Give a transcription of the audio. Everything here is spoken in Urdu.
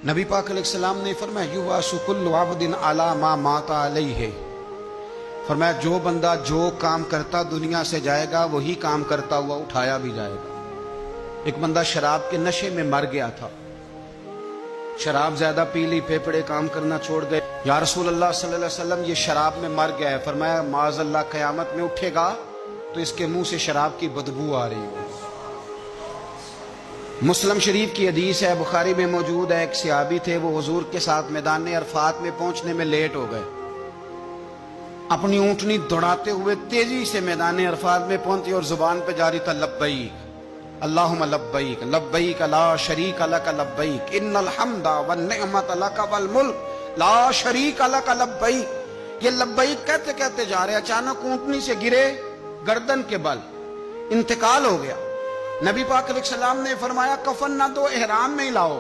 نبی پاک علیہ السلام نے فرمایا یبعث کل عبد علی ما مات علیہ، فرمایا جو بندہ جو کام کرتا دنیا سے جائے گا وہی کام کرتا ہوا اٹھایا بھی جائے گا۔ ایک بندہ شراب کے نشے میں مر گیا تھا، شراب زیادہ پی لی، پھیپھڑے کام کرنا چھوڑ گئے۔ یا رسول اللہ صلی اللہ علیہ وسلم یہ شراب میں مر گیا ہے، فرمایا معاذ اللہ قیامت میں اٹھے گا تو اس کے منہ سے شراب کی بدبو آ رہی ہوگی۔ مسلم شریف کی حدیث ہے، بخاری میں موجود ہے، ایک صحابی تھے، وہ حضور کے ساتھ میدان عرفات میں پہنچنے میں لیٹ ہو گئے، اپنی اونٹنی دوڑاتے ہوئے تیزی سے میدان عرفات میں پہنچے اور زبان پہ جاری تھا لبیک اللہم لبیک لبیک لا شریک لک لبیک ان الحمد والنعمت لک والملک لا شریک لک لبیک۔ یہ لبیک کہتے کہتے جا رہے، اچانک اونٹنی سے گرے، گردن کے بل انتقال ہو گیا۔ نبی پاک علیہ السلام نے فرمایا کفن نہ دو، احرام میں ہی لاؤ۔